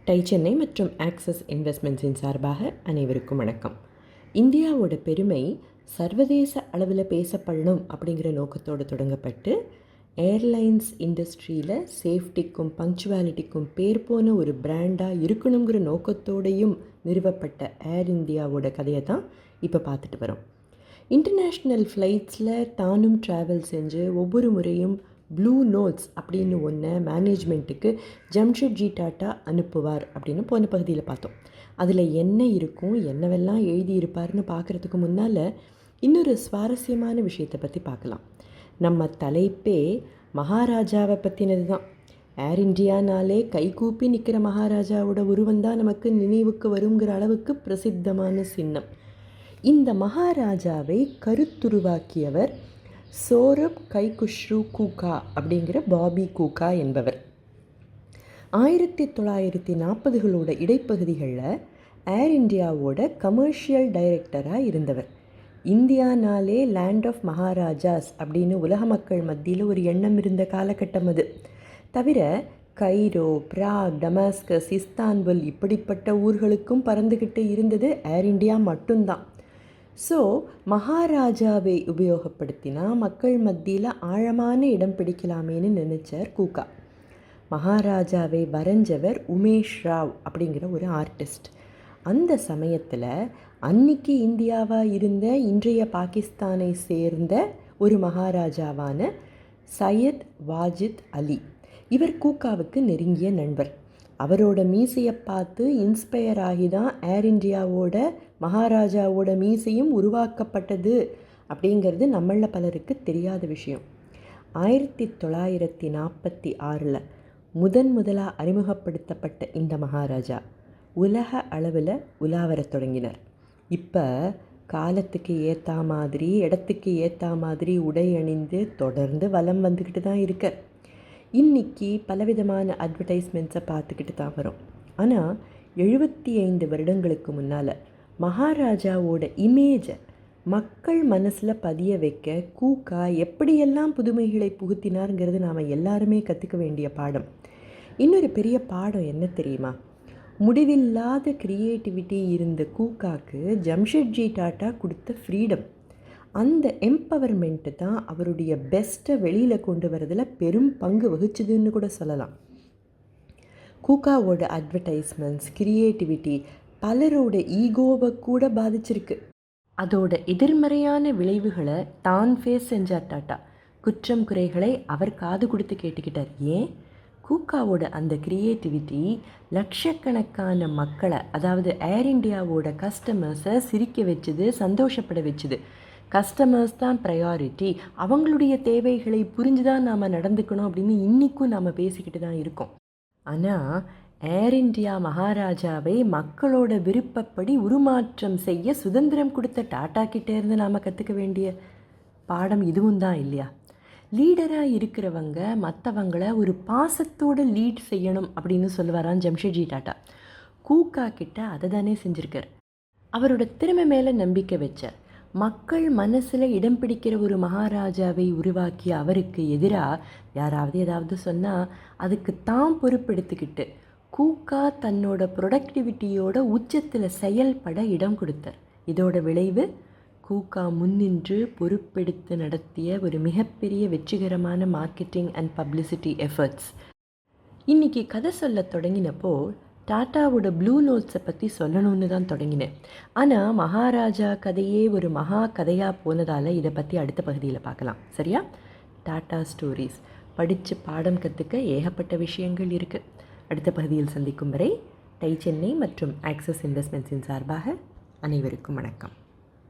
Tie Chennai மற்றும் axis இன்வெஸ்ட்மெண்ட்ஸின் சார்பாக அனைவருக்கும் வணக்கம். இந்தியாவோட பெருமை சர்வதேச அளவில் பேசப்படணும் அப்படிங்கிற நோக்கத்தோடு தொடங்கப்பட்டு ஏர்லைன்ஸ் இண்டஸ்ட்ரியில் சேஃப்டிக்கும் பங்க்சுவாலிட்டிக்கும் பேர் போன ஒரு பிராண்டாக இருக்கணுங்கிற நோக்கத்தோடையும் நிறுவப்பட்ட ஏர் இந்தியாவோட கதையை தான் இப்போ பார்த்துட்டு வரோம். இன்டர்நேஷ்னல் ஃப்ளைட்ஸில் தானும் ட்ராவல் செஞ்சு ஒவ்வொரு முறையும் ப்ளூ நோட்ஸ் அப்படின்னு ஒன்று மேனேஜ்மெண்ட்டுக்கு ஜம்ஷெட்ஜி டாட்டா அனுப்புவார் அப்படின்னு போன பகுதியில் பார்த்தோம். அதில் என்ன இருக்கும், என்னவெல்லாம் எழுதியிருப்பார்னு பார்க்குறதுக்கு முன்னால் இன்னொரு சுவாரஸ்யமான விஷயத்தை பற்றி பார்க்கலாம். நம்ம தலைப்பே மகாராஜாவை பற்றினது தான். ஏர் இண்டியானாலே கைகூப்பி நிற்கிற மகாராஜாவோட உருவம் தான் நமக்கு நினைவுக்கு வருங்கிற அளவுக்கு பிரசித்தமான சின்னம். இந்த மகாராஜாவை கருத்துருவாக்கியவர் சோரப் கைகுஷ்ரு கூகா அப்படிங்கிற பாபி கூகா என்பவர். 1940களோட இடைப்பகுதிகளில் ஏர் இண்டியாவோட கமர்ஷியல் டைரக்டராக இருந்தவர். இந்தியானாலே லேண்ட் ஆஃப் மகாராஜாஸ் அப்படின்னு உலக மக்கள் மத்தியில் ஒரு எண்ணம் இருந்த காலகட்டம் அது. தவிர கைரோ, பிராக், டமாஸ்கஸ், இஸ்தான்புல் இப்படிப்பட்ட ஊர்களுக்கும் பறந்துக்கிட்டு இருந்தது ஏர் இண்டியா மட்டும்தான். ஸோ மகாராஜாவை உபயோகப்படுத்தினா மக்கள் மத்தியில் ஆழமான இடம் பிடிக்கலாமேன்னு நினச்சார் கூகா. மகாராஜாவை வரைஞ்சவர் உமேஷ் ராவ் அப்படிங்கிற ஒரு ஆர்டிஸ்ட். அந்த சமயத்தில் அன்னைக்கு இந்தியாவாக இருந்த இன்றைய பாகிஸ்தானை சேர்ந்த ஒரு மகாராஜாவான சையத் வாஜித் அலி, இவர் கூகாவுக்கு நெருங்கிய நண்பர். அவரோட மீசையை பார்த்து இன்ஸ்பயர் ஆகி தான் ஏர் இண்டியாவோட மகாராஜாவோட மீசையும் உருவாக்கப்பட்டது அப்படிங்கிறது நம்மள பலருக்கு தெரியாத விஷயம். 1946 முதலாக அறிமுகப்படுத்தப்பட்ட இந்த மகாராஜா உலக அளவில் உலாவர தொடங்கினார். இப்போ காலத்துக்கு ஏற்ற மாதிரி, இடத்துக்கு ஏற்ற மாதிரி உடை அணிந்து தொடர்ந்து வலம் வந்துக்கிட்டு தான் இருக்கார். இன்றைக்கி பலவிதமான அட்வர்டைஸ்மெண்ட்ஸை பார்த்துக்கிட்டு தான் வரும். ஆனால் 75 வருடங்களுக்கு முன்னால் மகாராஜாவோட இமேஜை மக்கள் மனசில் பதிய வைக்க கூகா எப்படியெல்லாம் புதுமைகளை புகுத்தினாருங்கிறது நாம் எல்லாருமே கற்றுக்க வேண்டிய பாடம். இன்னொரு பெரிய பாடம் என்ன தெரியுமா? முடிவில்லாத க்ரியேட்டிவிட்டி இருந்த கூகாக்கு ஜம்ஷெட்ஜி டாட்டா கொடுத்த ஃப்ரீடம், அந்த எம்பவர்மெண்ட்டு தான் அவருடைய பெஸ்ட்டை வெளியில் கொண்டு வரதில் பெரும் பங்கு வகிச்சுதுன்னு கூட சொல்லலாம். கூகாவோட அட்வர்டைஸ்மெண்ட்ஸ், கிரியேட்டிவிட்டி பலரோட ஈகோவை கூட பாதிச்சிருக்கு. அதோட எதிர்மறையான விளைவுகளை தான் ஃபேஸ் செஞ்சார் டாட்டா. குற்றம் குறைகளை அவர் காது கொடுத்து கேட்டுக்கிட்டார். ஏன்? கூகாவோட அந்த கிரியேட்டிவிட்டி லட்சக்கணக்கான மக்களை, அதாவது ஏர் இண்டியாவோட கஸ்டமர்ஸை சிரிக்க வச்சுது, சந்தோஷப்பட வச்சுது. கஸ்டமர்ஸ் தான் ப்ரையாரிட்டி, அவங்களுடைய தேவைகளை புரிஞ்சு தான் நாம் நடந்துக்கணும் அப்படின்னு இன்றைக்கும் நாம் பேசிக்கிட்டு தான் இருக்கோம். ஆனால் ஏர் இண்டியா மகாராஜாவை மக்களோட விருப்பப்படி உருமாற்றம் செய்ய சுதந்திரம் கொடுத்த டாட்டா கிட்டேருந்து நாம் கற்றுக்க வேண்டிய பாடம் இதுவும் தான் இல்லையா? லீடராக இருக்கிறவங்க மற்றவங்கள ஒரு பாசத்தோடு லீட் செய்யணும் அப்படின்னு சொல்லுவாரான் ஜம்ஷெட்ஜி டாட்டா. கூகா கிட்ட அதை தானே செஞ்சுருக்கார். அவரோட திறமை மேலே நம்பிக்கை வச்சார். மக்கள் மனசில் இடம் பிடிக்கிற ஒரு மகாராஜாவை உருவாக்கிய அவருக்கு எதிராக யாராவது ஏதாவது சொன்னால் அதுக்கு தான் பொறுப்பெடுத்துக்கிட்டு கூகா தன்னோட ப்ரொடக்டிவிட்டியோட உச்சத்தில் செயல்பட இடம் கொடுத்தார். இதோட விளைவு கூகா முன்னின்று பொறுப்பெடுத்து நடத்திய ஒரு மிகப்பெரிய வெற்றிகரமான மார்க்கெட்டிங் அண்ட் பப்ளிசிட்டி எஃபர்ட்ஸ். இன்றைக்கி கதை சொல்ல தொடங்கினப்போ டாட்டாவோட ப்ளூ நோட்ஸை பற்றி சொல்லணும்னு தான் தொடங்கினேன். ஆனால் மகாராஜா கதையே ஒரு மகா கதையாக போனதால் இதை பற்றி அடுத்த பகுதியில் பார்க்கலாம். சரியா? டாட்டா ஸ்டோரிஸ் படித்து பாடம் கற்றுக்க ஏகப்பட்ட விஷயங்கள் இருக்குது. அடுத்த பகுதியில் சந்திக்கும் வரை டை சென்னை மற்றும் ஆக்சிஸ் இன்வெஸ்ட்மெண்ட்ஸின் சார்பாக அனைவருக்கும் வணக்கம்.